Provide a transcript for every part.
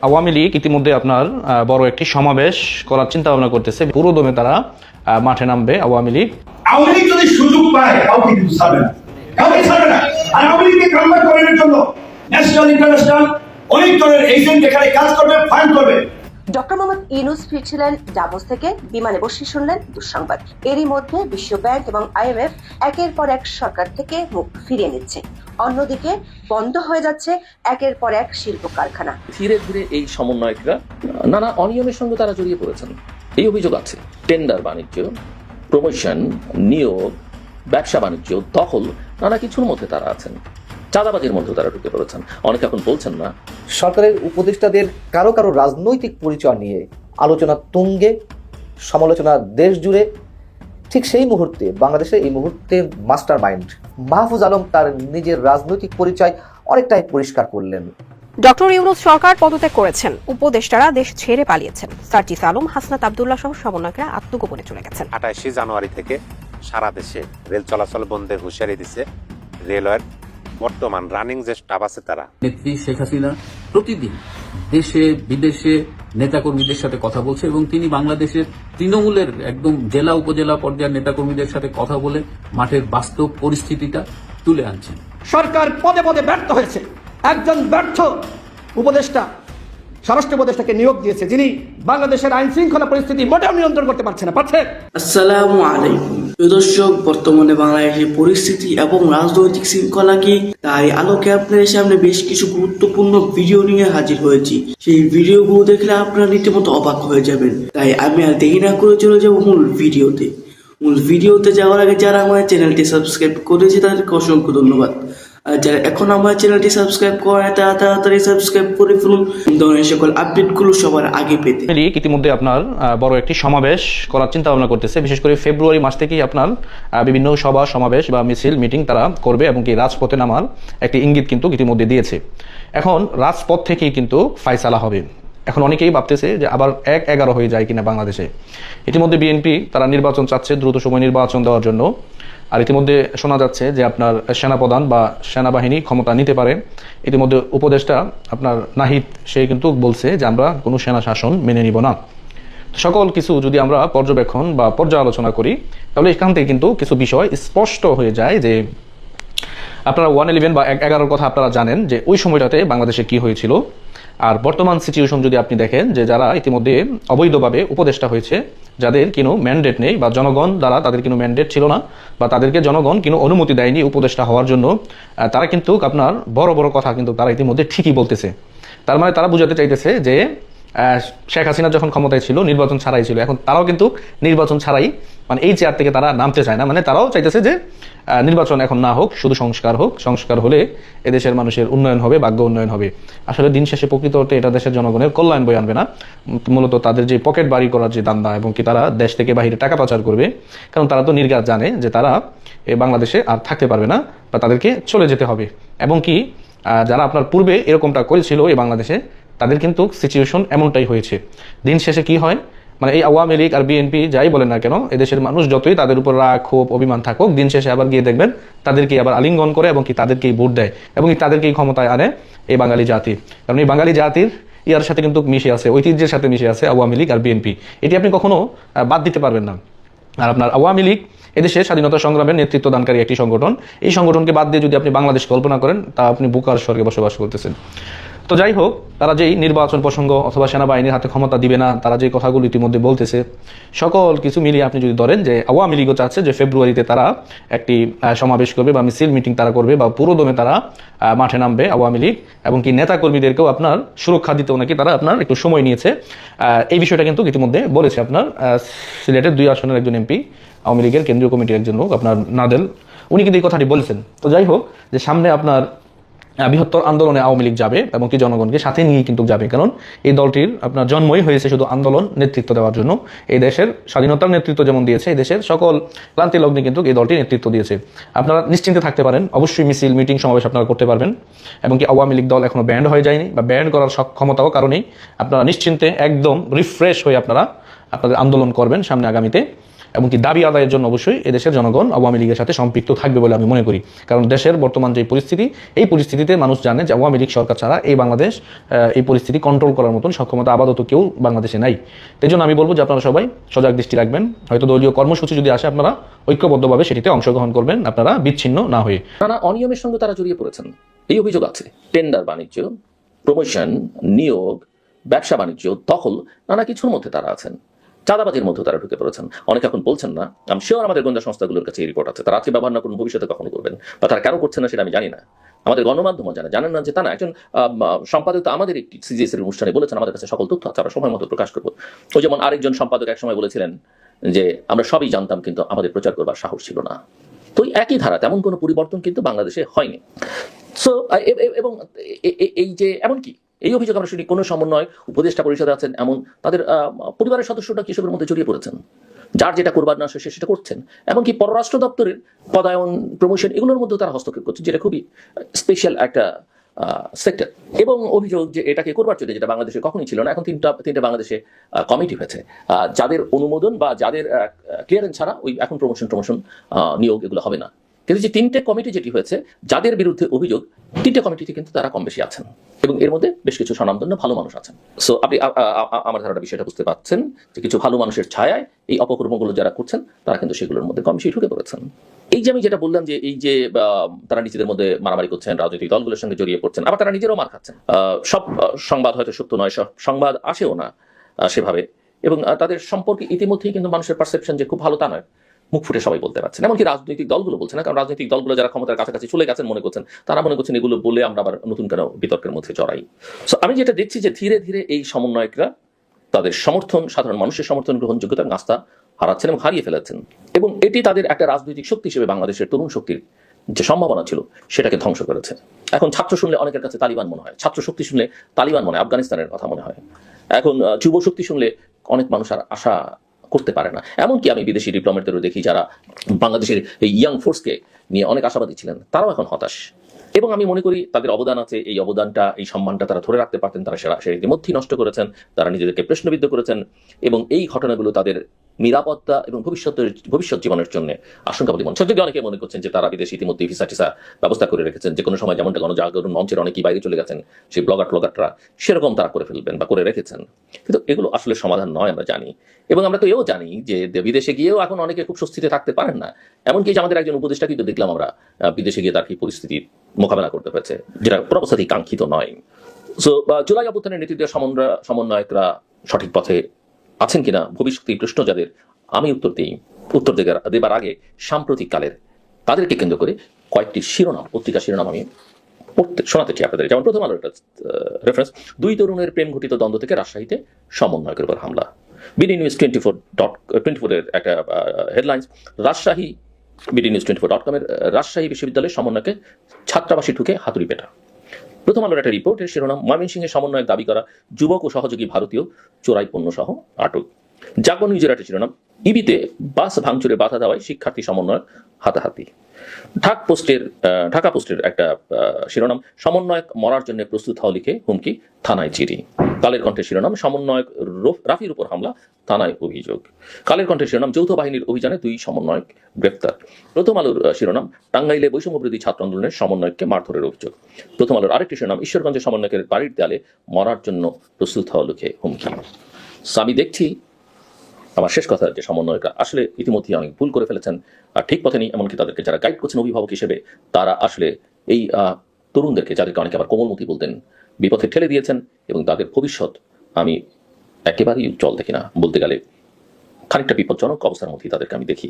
আওয়ামী লীগ ইতিমধ্যে আপনার বড় একটি সমাবেশ করার চিন্তা ভাবনা করতেছে। পুরো দমে তারা মাঠে নামবে আওয়ামী লীগ। আওয়ামী লীগ যদি সুযোগ পায় কাউকে কিন্তু ছাড়বে না, কাউকে ছাড়বে না। আর আওয়ামী লীগকে কামব্যাক করানোর জন্য ন্যাশনাল ইন্টারন্যাশনাল অনেক ধরনের এজেন্ট এখানে কাজ করবে, ফান্ড করবে। ডক্টর মোহাম্মদ ইউনূস ফিরছিলেন ডাভোস থেকে, বিমানে বসে শুনলেন দুঃসংবাদ। এরই মধ্যে বিশ্ব ব্যাংক এবং IMF একের পর এক সরকার থেকে মুখ ফিরিয়ে নিচ্ছে। অন্যদিকে বন্ধ হয়ে যাচ্ছে একের পর এক শিল্প কারখানা। ধীরে ধীরে এই সমন্বয়করা নানা অনিয়মের সঙ্গে তারা জড়িয়ে পড়েছেন, এই অভিযোগ আছে। টেন্ডার বাণিজ্য, প্রমোশন, নিয়োগ, ব্যবসা বাণিজ্য, দখল, নানা কিছুর মধ্যে তারা আছেন। চাঁদাবাজির মধ্যে তারা ঢুকে পড়েছেন। অনেকে এখন বলছেন না সরকারের উপদেষ্টাদের কারো কারো রাজনৈতিক পরিচয় নিয়ে আলোচনা তুঙ্গে, সমালোচনা দেশ জুড়ে। ঠিক সেই মুহূর্তে বাংলাদেশে এই মুহূর্তে মাস্টার মাইন্ড মাহফুজ আলম তার নিজের রাজনৈতিক পরিচয় অনেকটাই পরিষ্কার করলেন। ডক্টর ইউনূস সরকার পদত্যাগ করেছেন, উপদেষ্টারা দেশ ছেড়ে পালিয়েছেন। সার্জিস আলম, হাসনাত আব্দুল্লাহ সহ সমন্বয়করা আত্মগোপনে চলে গেছেন। 28 জানুয়ারি থেকে সারা দেশে রেল চলাচল বন্ধের হুঁশিয়ারি দিচ্ছে রেলওয়ের বর্তমান রানিং যে স্টাফ আছে তারা। নেত্রী শেখ হাসিনা প্রতিদিন দেশে বিদেশে নেতাকর্মীদের সাথে কথা বলছে এবং তিনি বাংলাদেশের তৃণমূলের একদম জেলা উপজেলা পর্যায়ের নেতাকর্মীদের সাথে কথা বলে মাঠের বাস্তব পরিস্থিতিটা তুলে আনছেন। সরকার পদে পদে ব্যর্থ হয়েছে। একজন ব্যর্থ উপদেষ্টা স্বরাষ্ট্র উপদেষ্টাকে নিয়োগ দিয়েছে, যিনি বাংলাদেশের আইন শৃঙ্খলা পরিস্থিতি মোটেও নিয়ন্ত্রণ করতে পারছে না। আসসালামু আলাইকুম প্রিয় দর্শক, বর্তমানে বাংলাদেশের পরিস্থিতি এবং রাজনৈতিক শৃঙ্খলা কি, তাই আলোকে আপনাদের সামনে বেশ কিছু গুরুত্বপূর্ণ ভিডিও নিয়ে হাজির হয়েছি। সেই ভিডিওগুলো দেখলে আপনারা রীতিমতো অবাক হয়ে যাবেন। তাই আমি আর দেরি না করে চলে যাবো মূল ভিডিওতে যাওয়ার আগে যারা আমার চ্যানেলটি সাবস্ক্রাইব করেছে তাদেরকে অসংখ্য ধন্যবাদ। আর যারা এখন আমার চ্যানেলটি সাবস্ক্রাইব করে তারা তাড়াতাড়ি সাবস্ক্রাইব করে ফেলুন ধরনের সকল আপডেটগুলো সবার আগে পেতে। লীগ ইতিমধ্যে আপনার বড় একটি সমাবেশ করার চিন্তা ভাবনা করতেছে। বিশেষ করে ফেব্রুয়ারি মাস থেকেই আপনার বিভিন্ন সভা সমাবেশ বা মিছিল মিটিং তারা করবে এবং কি রাজপথে নামার একটি ইঙ্গিত কিন্তু ইতিমধ্যে দিয়েছে। এখন রাজপথ থেকেই কিন্তু ফায়সালা হবে। এখন অনেকেই ভাবতেছে যে আবার 1-11 হয়ে যায় কিনা বাংলাদেশে। ইতিমধ্যে বিএনপি তারা নির্বাচন চাচ্ছে, দ্রুত সময় নির্বাচন দেওয়ার জন্য। আর ইতিমধ্যে শোনা যাচ্ছে যে আপনার সেনাপ্রধান বা সেনাবাহিনী ক্ষমতা নিতে পারে। ইতিমধ্যে উপদেষ্টা আপনার নাহিদ সে কিন্তু বলছে যে আমরা কোনো সেনা শাসন মেনে নিব না। সকল কিছু যদি আমরা পর্যবেক্ষণ বা পর্যালোচনা করি তাহলে এখান থেকে কিন্তু কিছু বিষয় স্পষ্ট হয়ে যায় যে আপনারা 111 বা 11 কথা আপনারা জানেন যে ওই সময়টাতে বাংলাদেশে কি হয়েছিল। আর বর্তমান সিচুয়েশন যদি আপনি দেখেন যে যারা ইতিমধ্যে অবৈধভাবে উপদেষ্টা হয়েছে, যাদের কোনো ম্যান্ডেট নেই বা জনগণ দ্বারা তাদের কোনো ম্যান্ডেট ছিল না বা তাদেরকে জনগণ কোনো অনুমতি দেয়নি উপদেষ্টা হওয়ার জন্য, তারা কিন্তু আপনার বড় বড় কথা কিন্তু তারা ইতিমধ্যে ঠিকই বলতেছে। তার মানে তারা বুঝাতে চাইতেছে যে শেখ হাসিনা যখন ক্ষমতায় ছিল নির্বাচন ছাড়াই ছিল, এখন তারাও কিন্তু নির্বাচন ছাড়াই মানে এই চেয়ার থেকে তারা নামতে চায় না। মানে তারাও চাইতেছে যে নির্বাচন এখন না হোক, শুধু সংস্কার হোক। সংস্কার হলে এদেশের মানুষের উন্নয়ন হবে, ভাগ্য উন্নয়ন হবে। আসলে দিন শেষে প্রকৃত অর্থে এটা দেশের জনগণের কল্যাণ বয়ে আনবে না, মূলত তাদের যে পকেট বাড়ি করার যে দান্দা এবং কি তারা দেশ থেকে বাইরে টাকা পাচার করবে। কারণ তারা তো নির্ঘাত জানে যে তারা বাংলাদেশে আর থাকতে পারবে না বা তাদেরকে চলে যেতে হবে। এবং কি যারা আপনার পূর্বে এরকমটা করেছিল এই বাংলাদেশে, তাদের কিন্তু সিচুয়েশন এমনটাই হয়েছে। দিন শেষে কি হয়, মানে এই আওয়ামী লীগ আর বিএনপি যাই বলেন না কেন, এদেশের মানুষ যতই তাদের উপর রাগ ক্ষোভ অভিমান থাকুক, দিন শেষে আবার গিয়ে দেখবেন তাদেরকে আবার আলিঙ্গন করে এবং কি তাদেরকেই ভোট দেয় এবং তাদেরকেই ক্ষমতায় আনে এই বাঙালি জাতি। কারণ এই বাঙালি জাতির ইয়ার সাথে কিন্তু মিশে আছে, ঐতিহ্যের সাথে মিশে আছে আওয়ামী লীগ আর বিএনপি। এটি আপনি কখনো বাদ দিতে পারবেন না। আর আপনার আওয়ামী লীগ এদেশের স্বাধীনতা সংগ্রামের নেতৃত্ব দানকারী একটি সংগঠন। এই সংগঠনকে বাদ দিয়ে যদি আপনি বাংলাদেশ কল্পনা করেন তা আপনি বুকার স্বর্গে বসবাস করতেছেন। তো যাই হোক, তারা যেই নির্বাচন প্রসঙ্গ অথবা সেনাবাহিনীর হাতে ক্ষমতা দিবে না, তারা যে কথাগুলো ইতিমধ্যে বলতেছে, সকল কিছু মিলিয়ে আপনি যদি ধরেন যে আওয়ামী লীগও চাচ্ছে যে ফেব্রুয়ারিতে তারা একটি সমাবেশ করবে বা মিছিল মিটিং তারা করবে বা পুরো দমে তারা মাঠে নামবে আওয়ামী লীগ। এবং কি নেতাকর্মীদেরকেও আপনার সুরক্ষা দিতেও নাকি তারা আপনার একটু সময় নিয়েছে। এই বিষয়টা কিন্তু ইতিমধ্যে বলেছে আপনার সিলেটের 2 আসনের একজন এমপি, আওয়ামী লীগের কেন্দ্রীয় কমিটির একজন লোক আপনার নাদেল, উনি কিন্তু এই কথাটি বলেছেন। তো যাই হোক, যে সামনে আপনার বৃহত্তর আন্দোলনে আওয়ামী লীগ যাবে এবং কি জনগণকে সাথে নিয়ে কিন্তু যাবে। কারণ এই দলটির আপনার জন্মই হয়েছে শুধু আন্দোলন নেতৃত্ব দেওয়ার জন্য। এই দেশের স্বাধীনতার নেতৃত্ব যেমন দিয়েছে, এই দেশের সকল ক্লান্তি লগ্নে কিন্তু এই দলটি নেতৃত্ব দিয়েছে। আপনারা নিশ্চিন্তে থাকতে পারেন, অবশ্যই মিছিল মিটিং সমাবেশ আপনারা করতে পারবেন। এবং কি আওয়ামী লীগ দল এখনো ব্যান্ড হয়ে যায়নি বা ব্যান্ড করার সক্ষমতাও কারণেই আপনারা নিশ্চিন্তে একদম রিফ্রেশ হয়ে আপনারা আপনাদের আন্দোলন করবেন সামনে আগামীতে। এমনকি দাবি আদায়ের জন্য অবশ্যই এদেশের জনগণ আওয়ামী লীগের সাথে সম্পৃক্ত থাকবে বলে আমি মনে করি। কারণ দেশের বর্তমান যে পরিস্থিতি, এই পরিস্থিতিতে মানুষ জানে যে আওয়ামী লীগ সরকার ছাড়া এই বাংলাদেশ এই পরিস্থিতি কন্ট্রোল করার মতন সক্ষমতা আপাতত কেউ বাংলাদেশে নাই। এই জন্য আমি বলবো যে আপনারা সবাই সজাগ দৃষ্টি রাখবেন। হয়তো দলীয় কর্মসূচি যদি আসে, আপনারা ঐক্যবদ্ধভাবে সেটিতে অংশগ্রহণ করবেন, আপনারা বিচ্ছিন্ন না হয়ে। নানা অনিয়মের সঙ্গে তারা জড়িয়ে পড়েছেন, এই অভিযোগ আছে। টেন্ডার বাণিজ্য, প্রমোশন, নিয়োগ, ব্যবসা বাণিজ্য, দখল, নানা কিছুর মধ্যে তারা আছেন। চাঁদাবাজির মধ্যে তারা ঢুকে পড়েছেন। অনেকে এখন বলছেন না, আমি শিওর আমাদের গোয়েন্দা সংস্থাগুলোর কাছে এই রিপোর্ট আছে, তারা আজকে ব্যবহার না করুন, ভবিষ্যতে কখনো করবেন, বা তারা কেন করছেন না সেটা আমি জানি না। আমাদের গণমাধ্যমও জানেন না যে তা না। একজন সম্পাদক তো আমাদের একটি সিজিএস এর অনুষ্ঠানে বলেছেন, আমাদের কাছে সকল তথ্য আছে, আমরা সময় মতো প্রকাশ করবো। ওই যেমন আরেকজন সম্পাদক এক সময় বলেছিলেন যে আমরা সবই জানতাম কিন্তু আমাদের প্রচার করবার সাহস ছিল না। তো একই ধারা, তেমন কোনো পরিবর্তন কিন্তু বাংলাদেশে হয়নি। সো এবং এই যে এমনকি এই অভিযোগ আমরা শুনি, কোনো সমন্বয় উপদেষ্টা পরিষদে আছেন এমন তাদের পরিবারের সদস্যরা কিসবের মধ্যে জড়িয়ে পড়েছেন, যার যেটা করবার না সে সেটা করছেন। এমনকি পররাষ্ট্র দপ্তরের পদায়ন, প্রমোশন, এগুলোর মধ্যে তারা হস্তক্ষেপ করছে, যেটা খুবই স্পেশাল একটা সেক্টর। এবং অভিযোগ যে এটাকে করবার জন্য, যেটা বাংলাদেশে কখনই ছিল না, এখন তিনটা বাংলাদেশে কমিটি হয়েছে, যাদের অনুমোদন বা যাদের ক্লিয়ারেন্স ছাড়া ওই এখন প্রমোশন নিয়োগ এগুলো হবে না। কিন্তু যে তিনটে কমিটি যেটি হয়েছে, যাদের বিরুদ্ধে অভিযোগ, তিনটে কমিটিতে কিন্তু তারা কম বেশি আছেন, এবং এর মধ্যে বেশ কিছু স্বনামধন্য ভালো মানুষ আছেন। সো আপনি আমার ধারণা বিষয়টা বুঝতে পারছেন যে কিছু ভালো মানুষের ছায়ায় এই অপকর্মগুলো যারা করছেন, তারা কিন্তু সেগুলোর মধ্যে কম বেশি ঢুকে পড়েছেন। এই যে আমি যেটা বললাম যে এই যে তারা নিজেদের মধ্যে মারামারি করছেন, রাজনৈতিক দলগুলোর সঙ্গে জড়িয়ে পড়ছেন, আবার তারা নিজেরাও মার খাচ্ছেন। সব সংবাদ হয়তো সত্য নয়, সব সংবাদ আসেও না সেভাবে, এবং তাদের সম্পর্কে ইতিমধ্যেই কিন্তু মানুষের পারসেপশন যে খুব ভালো তা নয়, মুখ ফুটে সবাই বলতে পারছেন। এমনকি রাজনৈতিক দলগুলো বলছে না, কারণ রাজনৈতিক দলগুলো যারা ক্ষমতার কাছাকাছি চলে গেছেন মনে করছেন, তারা মনে করছেন এগুলো বলে আমরা আবার নতুন কেন বিতর্কের মধ্যে জড়াই। সো আমি যেটা দেখছি যে ধীরে ধীরে এই সমন্বয়করা তাদের সমর্থন, সাধারণ মানুষের সমর্থন, গ্রহণযোগ্যতা, আস্থা হারাচ্ছেন এবং হারিয়ে ফেলাচ্ছেন, এবং এটি তাদের একটা রাজনৈতিক শক্তি হিসেবে বাংলাদেশের তরুণ শক্তির যে সম্ভাবনা ছিল সেটাকে ধ্বংস করেছে। এখন ছাত্র শুনলে অনেকের কাছে তালিবান মনে হয়, ছাত্র শক্তি শুনলে তালিবান মনে হয়, আফগানিস্তানের কথা মনে হয়। এখন যুব শক্তি শুনলে অনেক মানুষ আর আশা করতে পারে না। এমনকি আমি বিদেশি ডিপ্লোমেটদেরও দেখি যারা বাংলাদেশের এই ইয়াং ফোর্সকে নিয়ে অনেক আশাবাদী ছিলেন, তারাও এখন হতাশ। এবং আমি মনে করি তাদের অবদান আছে, এই অবদানটা, এই সম্মানটা তারা ধরে রাখতে পারতেন, তারা সেটা ইতিমধ্যেই নষ্ট করেছেন, তারা নিজেদেরকে প্রশ্নবিদ্ধ করেছেন, এবং এই ঘটনাগুলো তাদের নিরাপত্তা এবং ভবিষ্যৎ জীবনের জন্য আশঙ্কাবাদী মনে হচ্ছে। অনেকে মনে করছেন যে তারা বিদেশে ইতিমধ্যে ভিসা টিসা ব্যবস্থা করে রেখেছেন, যে কোনো সময় যেমনটা গণজাগরণ মঞ্চের অনেকেই বাইরে চলে গেছেন, সেই ব্লগাররা সেরকম তারা করে ফেলবেন বা করে রেখেছেন। কিন্তু এগুলো আসলে সমাধান নয়, আমরা জানি। এবং আমরা তো এও জানি যে বিদেশে গিয়েও এখন অনেকে খুব স্বস্তিতে থাকতে পারেন না। এমনকি যে আমাদের একজন উপদেষ্টা কিন্তু দেখলাম আমরা বিদেশে গিয়ে তার কি পরিস্থিতির মোকাবেলা করতে হয়েছে, যেটা কোনো অবস্থাতেই কাঙ্ক্ষিত নয়। সো জুলাই অভ্যুত্থানের নেতৃত্বে সমন্বয়করা সঠিক পথে আছেন কিনা, ভবিষ্যৎ এই প্রশ্ন যাদের, আমি উত্তর দেবার আগে সাম্প্রতিক কালের তাদেরকে কেন্দ্র করে কয়েকটি শিরোনাম, পত্রিকা শিরোনাম আমি শোনাতে চাই আপনাদের। যেমন প্রথম আলোর রেফারেন্স, 2 তরুণের প্রেম ঘটিত দ্বন্দ্ব থেকে রাজশাহীতে সমন্বয়কের উপর হামলা। বিডি নিউজ 24 এর একটা headlines, Rajshahi, BD news 24.com এর রাজশাহী বিশ্ববিদ্যালয়ের সমন্বয়কে ছাত্রাবাসী ঢুকে হাতুড়ি পেটা। প্রথম আলোর একটা রিপোর্টের শিরোনাম, ময়মনসিংহে সমন্বয়ক দাবি করা যুবক ও সহযোগী ভারতীয় চোরাই পণ্য সহ আটক। জাগরণ নিউজের একটা শিরোনাম, ইবিতে বাস ভাঙচুরে বাধা দেওয়ায় শিক্ষার্থী সমন্বয়ক হাতাহাতি। ঢাকা পোস্টের একটা শিরোনাম, সমন্বয়ক মরার জন্য প্রস্তুত হওয়া লিখে হুমকি, থানায় চিঠি। কালের কণ্ঠের শিরোনাম, সমন্বয়ক রাফির উপর হামলা, থানায় অভিযোগ। কালের কণ্ঠের শিরোনাম, যৌথ বাহিনীর অভিযানে 2 সমন্বয়ক গ্রেফতার। প্রথম আলোর শিরোনাম, টাঙ্গাইলে বৈষম্যবিরোধী ছাত্র আন্দোলনের সমন্বয়ককে মারধরের অভিযোগ। প্রথম আলোর আরেকটি শিরোনাম, ঈশ্বরগঞ্জের সমন্বয়কের বাড়ির দেয়ালে মরার জন্য প্রস্তুত হওয়া লিখে হুমকি। আমি দেখছি আমার শেষ কথা যে সমন্বয়করা আসলে ইতিমধ্যেই অনেক ভুল করে ফেলেছেন, আর ঠিক পথে নেই। এমনকি তাদেরকে যারা গাইড করছেন অভিভাবক হিসেবে, তারা আসলে এই তরুণদেরকে, যাদেরকে অনেকে আবার কোমলমতি বলতেন, বিপথে ঠেলে দিয়েছেন, এবং তাদের ভবিষ্যৎ আমি একেবারেই উজ্জ্বল দেখি না। বলতে গেলে খানিকটা বিপজ্জনক অবস্থার মধ্যেই তাদেরকে আমি দেখি।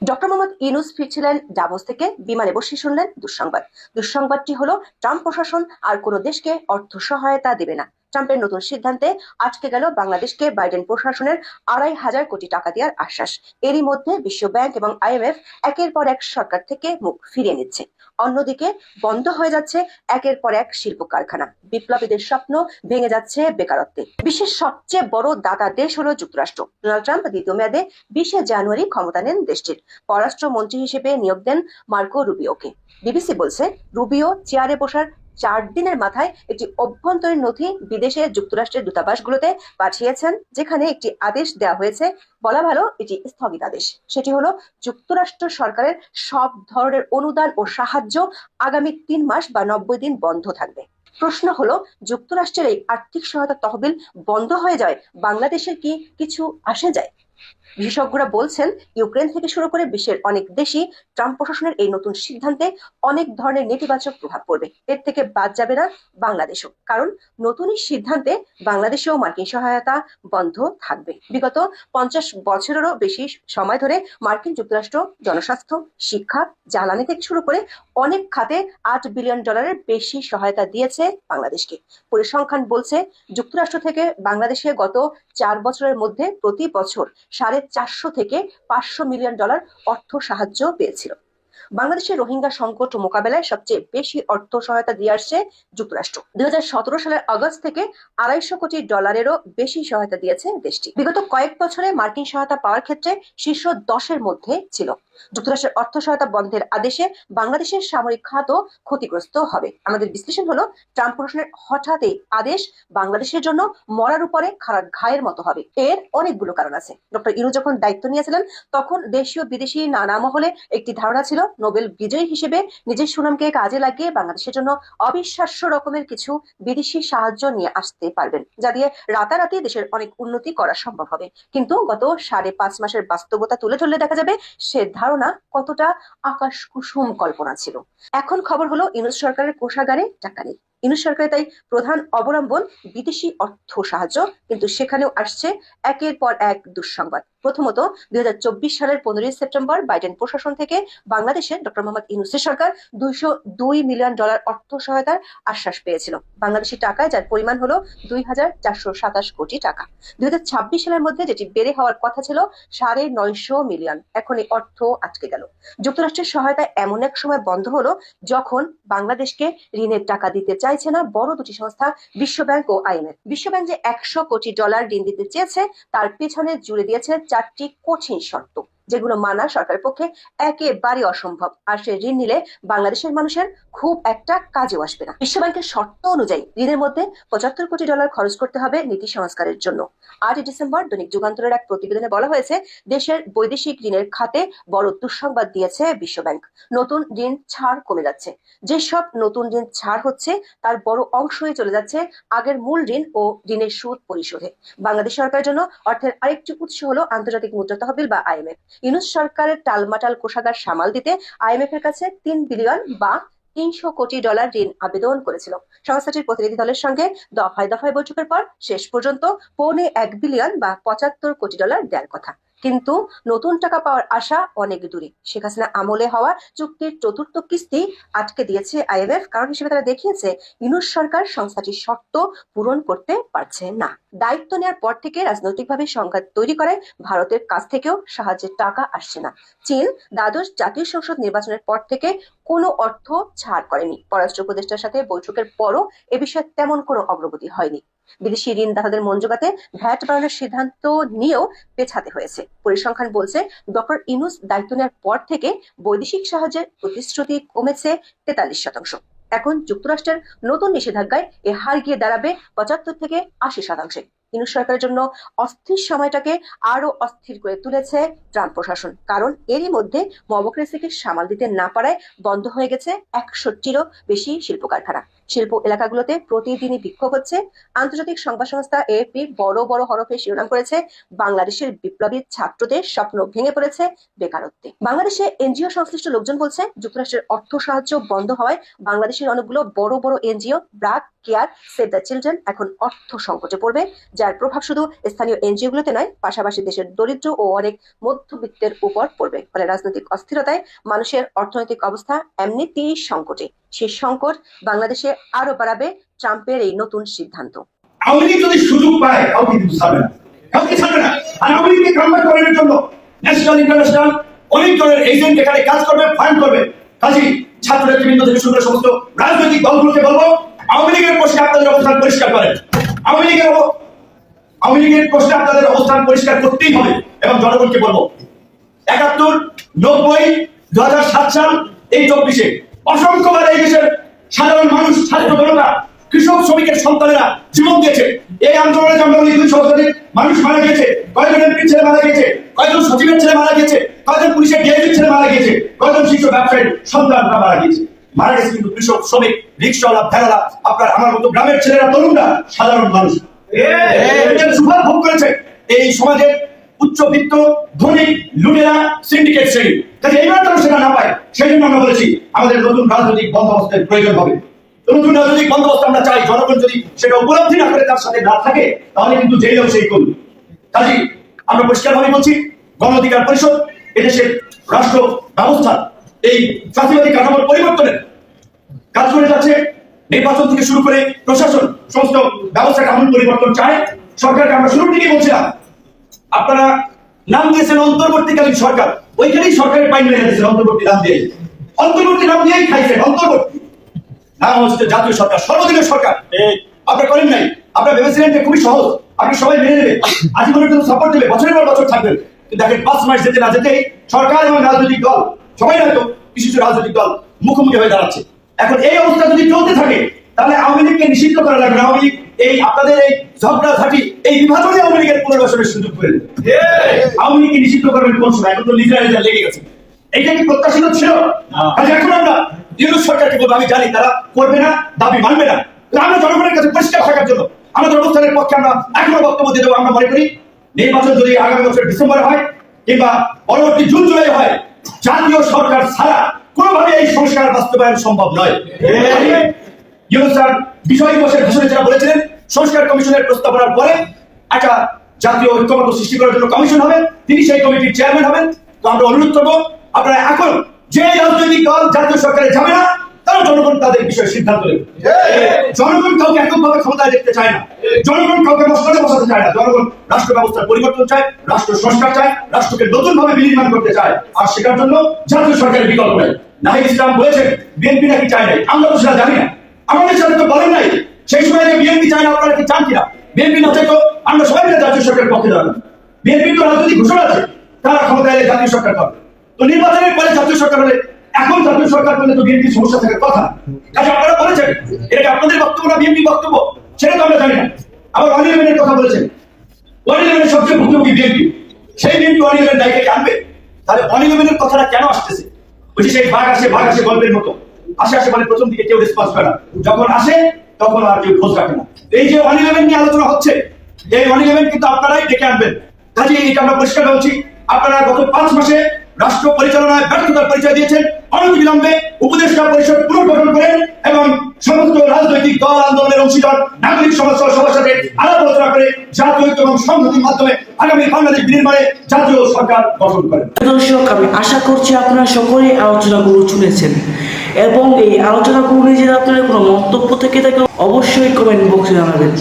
ডক্টর মোহাম্মদ ইউনূস ফিরছিলেন ডাভোস থেকে, বিমানে বসে শুনলেন দুঃসংবাদ। দুঃসংবাদটি হলো, ট্রাম্প প্রশাসন আর কোনো দেশকে অর্থ সহায়তা দেবে না। ট্রাম্পের নতুন সিদ্ধান্তে আটকে গেল বাংলাদেশকে বাইডেন প্রশাসনের 2,500 কোটি টাকা দেওয়ার আশ্বাস। এরই মধ্যে বিশ্ব ব্যাংক এবং IMF একের পর এক সরকার থেকে মুখ ফিরিয়ে নিচ্ছে। অন্যদিকে বন্ধ হয়ে যাচ্ছে একের পর এক শিল্প কারখানা। বিপ্লবীদের স্বপ্ন ভেঙে যাচ্ছে বেকারত্বে। বিশ্বের সবচেয়ে বড় দাতা দেশ হলো যুক্তরাষ্ট্র। ডোনাল্ড ট্রাম্প দ্বিতীয় মেয়াদে 20 জানুয়ারি ক্ষমতা নেন দেশটির। পররাষ্ট্রমন্ত্রী হিসেবে নিয়োগ দেন মার্কো রুবিওকে। বিবিসি বলছে, রুবিও চেয়ারে বসার 4 দিনের মাথায় একটি অভ্যন্তরীণ নথি বিদেশে যুক্তরাষ্ট্রের দূতাবাসগুলোতে পাঠিয়েছেন, যেখানে একটি আদেশ দেওয়া হয়েছে, বলা ভালো এটি স্থগিতাদেশ। সেটি হলো যুক্তরাষ্ট্র সরকারের সব ধরনের অনুদান ও সাহায্য আগামী 3 মাস বা 90 দিন বন্ধ থাকবে। প্রশ্ন হলো, যুক্তরাষ্ট্রের এই আর্থিক সহায়তা তহবিল বন্ধ হয়ে যায় বাংলাদেশের কি কিছু আসে যায়? বিশেষজ্ঞরা বলছেন, ইউক্রেন থেকে শুরু করে বিশ্বের অনেক দেশই ট্রাম্প প্রশাসনের এই নতুন সিদ্ধান্তে অনেক ধরনের নেতিবাচক প্রভাব পড়বে। এর থেকে বাদ যাবে না বাংলাদেশও, কারণ নতুন এই সিদ্ধান্তে বাংলাদেশেও মার্কিন সহায়তা বন্ধ থাকবে। বিগত 50 বছরেরও বেশি সময় ধরে মার্কিন যুক্তরাষ্ট্র জনস্বাস্থ্য, শিক্ষা, জ্বালানি থেকে শুরু করে অনেক খাতে $8 বিলিয়ন বেশি সহায়তা দিয়েছে বাংলাদেশকে। পরিসংখ্যান বলছে, যুক্তরাষ্ট্র থেকে বাংলাদেশে গত 4 বছরের মধ্যে প্রতি বছর $450 থেকে $500 মিলিয়ন অর্থ সাহায্য পেয়েছিল। বাংলাদেশের রোহিঙ্গা সংকট মোকাবেলায় সবচেয়ে বেশি অর্থ সহায়তা দিয়ে আসছে যুক্তরাষ্ট্র। 2017 সালের আগস্ট থেকে $250 কোটি বেশি সহায়তা দিয়েছে দেশটি। বিগত কয়েক বছরে মার্কিন সহায়তা পাওয়ার ক্ষেত্রে শীর্ষ 10-এর মধ্যে ছিল। যুক্তরাষ্ট্রের অর্থ সহায়তা বন্ধের আদেশে বাংলাদেশের সামরিক খাতও ক্ষতিগ্রস্ত হবে। আমাদের বিশ্লেষণ হলো, ট্রাম্প প্রশাসনের হঠাৎ এই আদেশ বাংলাদেশের জন্য মরার উপরে খারাপ ঘায়ের মতো হবে। এর অনেকগুলো কারণ আছে। ডক্টর ইউনূস যখন দায়িত্ব নিয়েছিলেন, তখন দেশীয় বিদেশি নানা মহলে একটি ধারণা ছিল, নোবেল বিজয়ী হিসেবে নিজের সুনামকে কাজে লাগিয়ে বাংলাদেশের জন্য অবিশ্বাস্য রকমের কিছু বিদেশি সাহায্য নিয়ে আসতে পারবেন, যা দিয়ে রাতারাতি দেশের অনেক উন্নতি করা সম্ভব হবে। কিন্তু গত 5.5 মাসের বাস্তবতা তুলে ধরলে দেখা যাবে সে ধারণা কতটা আকাশ কুসুম কল্পনা ছিল। এখন খবর হলো, ইউনূস সরকারের কোষাগারে টাকা নেই। ইউনূস সরকারের তাই প্রধান অবলম্বন বিদেশি অর্থ সাহায্য, কিন্তু সেখানেও আসছে একের পর এক দুঃসংবাদ। প্রথমত, 2024 সালের 15 সেপ্টেম্বর বাইডেন প্রশাসন থেকে বাংলাদেশের ডক্টর মোহাম্মদ ইউনূসের সরকার $202 মিলিয়ন অর্থ সহায়তার আশ্বাস পেয়েছিল, বাংলাদেশি টাকায়, যার পরিমাণ হলো 2427 কোটি টাকা। 2026 সালের মধ্যে যেটি বেড়ে হওয়ার কথা ছিল 950 মিলিয়ন, এখন এই অর্থ আটকে গেল। যুক্তরাষ্ট্রের সহায়তা এমন এক সময় বন্ধ হলো যখন বাংলাদেশকে ঋণের টাকা দিতে চাইছে না বড় দুটি সংস্থা, বিশ্বব্যাংক ও IMF। বিশ্বব্যাংক যে $100 কোটি ঋণ দিতে চেয়েছে, তার পেছনে জুড়ে দিয়েছে 4টি কঠিন শর্ত, যেগুলো মানা সরকারের পক্ষে একেবারে অসম্ভব। আর সে ঋণ নিলে বাংলাদেশের মানুষের খুব একটা কাজেও আসবে না। বিশ্বব্যাংকের শর্ত অনুযায়ী ঋণের মধ্যে $75 কোটি খরচ করতে হবে নীতি সংস্কারের জন্য। 8 ডিসেম্বর দৈনিক যুগান্তরের এক প্রতিবেদনে বলা হয়েছে, দেশের বৈদেশিক ঋণের খাতে বড় দুঃসংবাদ দিয়েছে বিশ্বব্যাংক। নতুন ঋণ ছাড় কমে যাচ্ছে। যেসব নতুন ঋণ ছাড় হচ্ছে, তার বড় অংশই চলে যাচ্ছে আগের মূল ঋণ ও ঋণের সুদ পরিশোধে। বাংলাদেশ সরকারের জন্য অর্থের আরেকটি উৎস হলো আন্তর্জাতিক মুদ্রা তহবিল বা IMF। ইউনূস সরকারের টালমাটাল কোষাগার সামাল দিতে IMF এর কাছে $3 বিলিয়ন বা $300 কোটি ঋণ আবেদন করেছিল। সংস্থাটির প্রতিনিধি দলের সঙ্গে দফায় দফায় বৈঠকের পর শেষ পর্যন্ত $1.25 বিলিয়ন বা $75 কোটি দেওয়ার কথা। কিন্তু নতুন টাকা পাওয়ার আশা অনেক দূরে। শেখ হাসিনা আমলে হওয়া চুক্তির 4র্থ কিস্তি আটকে দিয়েছে IMF। কারণ হিসেবে তারা দেখিয়েছে, ইউনূস সরকার সংস্থাটির শর্ত পূরণ করতে পারছে না। দায়িত্ব নেওয়ার পর থেকে রাজনৈতিকভাবে সংঘাত তৈরি করায় ভারতের কাছ থেকেও সাহায্যের টাকা আসছে না। চীন দ্বাদশ জাতীয় সংসদ নির্বাচনের পর থেকে কোনো অর্থ ছাড় করেনি। পররাষ্ট্র উপদেষ্টার সাথে বৈঠকের পরও এ বিষয়ে তেমন কোনো অগ্রগতি হয়নি। বিদেশি ঋণদাতাদের মন জোগাতে ভ্যাট বাড়ানোর সিদ্ধান্ত নিয়েও পেছাতে হয়েছে। পরিসংখ্যান বলছে, ডক্টর ইউনূস দায়িত্ব নেওয়ার পর থেকে বৈদেশিক সাহায্যের প্রতিশ্রুতি কমেছে 43%। এখন যুক্তরাষ্ট্রের নতুন নিষেধাজ্ঞায় এ হার গিয়ে দাঁড়াবে 75 থেকে 80%। ইউনূস সরকারের জন্য অস্থির সময়টাকে আরো অস্থির করে তুলেছে ট্রাম্প প্রশাসন। কারণ এরই মধ্যে মবক্রেসিকে সামাল দিতে না পারায় বন্ধ হয়ে গেছে 61টিরও বেশি শিল্প কারখানা। শিল্প এলাকাগুলোতে প্রতিদিনই বিক্ষোভ হচ্ছে। আন্তর্জাতিক সংবাদ সংস্থা AFP বড় বড় হরফে শিরোনাম করেছে, বাংলাদেশের বিপ্লবী ছাত্রদের স্বপ্ন ভেঙে পড়েছে বেকারত্বে। বাংলাদেশে NGO সংশ্লিষ্ট লোকজন বলছে, যুক্তরাষ্ট্রের অর্থ সাহায্য বন্ধ হওয়ায় বাংলাদেশের অনেকগুলো বড় বড় NGO, BRAC, care, save the children এখন অর্থ সংকটে পড়বে, যার প্রভাব শুধু স্থানীয় NGO গুলোতে নয়, পাশাপাশি দেশের দরিদ্র ও অনেক মধ্যবিত্তের উপর পড়বে। ফলে রাজনৈতিক অস্থিরতায় মানুষের অর্থনৈতিক অবস্থা এমনিতেই সংকটে। সেই সংকট বাংলাদেশে আরো বাড়াবে ট্রাম্পের এই নতুন সিদ্ধান্ত। আওয়ামী লীগ যদি সুযোগ পায়, কাউকে কিন্তু ছাড়বে না, কাউকে ছাড়বে না। আর আওয়ামী লীগকে কামব্যাক করানোর জন্য ন্যাশনাল ইন্টারন্যাশনাল অনেক ধরনের এজেন্ট এখানে কাজ করবে, ফান্ড করবে। কাজী ছাত্র নেতৃবৃন্দ থেকে শুরু করে সমস্ত রাজনৈতিক দলগুলোকে বলবো, আওয়ামী লীগের প্রশ্নে আপনাদের অবস্থান পরিষ্কার করেন। আওয়ামী লীগের প্রশ্নে আপনাদের অবস্থান পরিষ্কার করতেই হবে। এবং জনগণকে বলবো, 71, 90, 2007 সাল, এই 24-এ অসংখ্যবার এই দেশের সাধারণ মানুষ, ছাত্র জনতা, কৃষক শ্রমিকের সন্তানেরা জীবন দিয়েছে। এই আন্দোলনে আমরা বলি 2 শতাধিক মানুষ মারা গিয়েছে, কয়েকজন এমপির ছেলে মারা গিয়েছে, কয়েকজন সচিবের ছেলে মারা গিয়েছে, কয়েকজন পুলিশের ডিআইজির ছেলে মারা গিয়েছে, কয়েকজন শীর্ষ ব্যবসায়ীর সন্তানরা মারা গিয়েছে। মারা গেছে কিন্তু কৃষক, শ্রমিক, রিক্সাওয়ালা, ভেড়ালা, আপনার আমার মতো গ্রামের ছেলেরা, তরুণরা, সাধারণ মানুষ সুফল ভোগ করেছে এই সমাজের উচ্চবিত্ত, ধনী, লুটেরা, সিন্ডিকেট শ্রেণী। কাজে এইবার তারা সেটা না পায়, সেই জন্য আমরা বলেছি আমাদের নতুন রাজনৈতিক বন্দোবস্তের প্রয়োজন হবে। নতুন রাজনৈতিক বন্দোবস্ত আমরা চাই। জনগণ যদি সেটা উপলব্ধি না করে তার সাথে না থাকে, তাহলে কিন্তু জেলেও সেই করবে। কাজে আমরা পরিষ্কারভাবে বলছি, গণ অধিকার পরিষদ এদেশের রাষ্ট্র ব্যবস্থা এই জাতীয়বাদী কাঠামোর পরিবর্তনের কাজ করে যাচ্ছে। নির্বাচন থেকে শুরু করে প্রশাসন, সমস্ত ব্যবস্থা কাঠামোর পরিবর্তন চায়। সরকারকে আমরা শুরু থেকেই বলছিলাম, আপনারা নাম দিয়েছেন অন্তর্বর্তীকালীন সরকার, ওইখানেই সরকারের পাইন মেরে দিয়েছেন। অন্তর্বর্তী নাম দিয়ে, অন্তর্বর্তী নাম দিয়েই খাইছেন। অন্তর্বর্তী নাম হচ্ছে জাতীয় সরকার, সর্বদিনের সরকার। আপনারা করেন নাই। আপনারা ভেবেছিলেন যে খুবই সহজ, আপনি সবাই মেনে নেবে, আজীবনের জন্য সাপোর্ট দেবে, বছরের পর বছর থাকবেন। কিন্তু দেখেন 5 মাস যেতে না যেতেই সরকার এবং রাজনৈতিক দল, সবাই হয়তো কিছু কিছু রাজনৈতিক দল মুখোমুখি হয়ে দাঁড়াচ্ছে। এখন এই অবস্থা যদি চলতে থাকে, তাহলে আওয়ামী লীগকে নিষিদ্ধ করা লাগবে। আওয়ামী লীগ এই আপনাদের এই ঝগড়াঝাটি, এই বিভাজনে আওয়ামী লীগের পুনর্বাসনের সুযোগ করে দেবে। আওয়ামী লীগকে নিষিদ্ধ করবেন কোন সময়? এখন তো লিজার লেগে গেছে। এইটা কি প্রত্যাশিত ছিল? এখন আমরা ইউনুস সরকারকে বলবো, আমি জানি তারা করবে না, দাবি মানবে না। আমরা জনগণের কাছে পরিষ্কার থাকার জন্য আমাদের অবস্থানের পক্ষে আমরা এখনো বক্তব্য দিয়ে দেবো। আমরা মনে করি নির্বাচন যদি আগামী বছর ডিসেম্বরে হয় কিংবা পরবর্তী জুন জুলাই হয়, জাতীয় সরকার ছাড়া কোনোভাবে এই সংস্কার বাস্তবায়ন সম্ভব নয়। ইউনুস স্যার বিষয় দিবসের ভাষণে যারা বলেছিলেন, সংস্কার কমিশনের প্রস্তাবনার পরে একটা জাতীয় ঐক্যমত্য সৃষ্টি করার জন্য কমিশন হবে, তিনি সেই কমিটির চেয়ারম্যান হবেন। তো আমরা অনুরোধ করবো, আপনারা এখন যে রাজনৈতিক দল জাতীয় সরকারে যাবে না, তারা জনগণ তাদের বিষয়ে সিদ্ধান্ত নেবে। জনগণ কাউকে এককভাবে ক্ষমতায় দেখতে চায় না, জনগণ কাউকে মসনদে বসাতে চায় না। জনগণ রাষ্ট্র ব্যবস্থার পরিবর্তন চায়, রাষ্ট্র সংস্কার চায়, রাষ্ট্রকে নতুন ভাবে বিনির্মাণ করতে চায়। আর সেটার জন্য জাতীয় সরকারের বিকল্প নেই। নাহিদ ইসলাম বলেছেন বিএনপি নাকি চায় নাই, আমরা তো সেটা জানি না। আমাদের সাথে তো বলেন নাই সেই সময় যে বিএনপি চায় না, আপনারা কি চান কিনা? বিএনপি না চাইতো আমরা সবাই মিলে জাতীয় সরকারের পক্ষে দাঁড়াবো। বিএনপি তো রাজনৈতিক ঘোষণা আছে, তারা ক্ষমতায় এলে জাতীয় সরকার হবে। তো নির্বাচনের পরে জাতীয় সরকার হলে, এখন জাতীয় সরকার করলে তো বিএনপির সমস্যা থাকার কথা। কাজে আপনারা বলেছেন এটা আপনাদের বক্তব্য না বিএনপি বক্তব্য, সেটা তো আমরা জানি না। আবার 111 কথা বলেছেন, 111 সবচেয়ে ভুক্তভোগী বিএনপি, সেই বিএনপি 111 দায়িত্বকে আনবে। তাহলে 111 কথাটা কেন আসতেছে? বুঝি সেই ভাগ আসে গল্পের মতো, আসে মানে প্রথম দিকে কেউ রেসপন্স করে না, যখন আসে তখন আর কেউ খোঁজ রাখে না। এই যে 111 নিয়ে আলোচনা হচ্ছে, এই 111 কিন্তু আপনারাই ডেকে আনবেন। কাজে এটা আমরা পরিষ্কার বলছি, আপনারা গত 5 মাসে রাষ্ট্র পরিচালনায় ব্যর্থতার পরিচয় দিয়েছেন। অনতিবিলম্বে উপদেষ্টা পরিষদ পুনর্গঠন করেন এবং সমস্ত রাজনৈতিক দল, আন্দোলনের অংশীদার, নাগরিক সমাজ সবার সাথে আলাপ আলোচনা করে জাতীয় ঐক্য এবং সংহতির মাধ্যমে আগামী বাংলাদেশ বিনির্মাণে জাতীয় সরকার গঠন করেন। দর্শক, আমি আশা করছি আপনারা সকলেই আলোচনাগুলো শুনেছেন এবং এই আলোচনাগুলো নিয়ে যদি আপনাদের কোনো মন্তব্য থেকে থাকে অবশ্যই কমেন্ট বক্সে জানাবেন।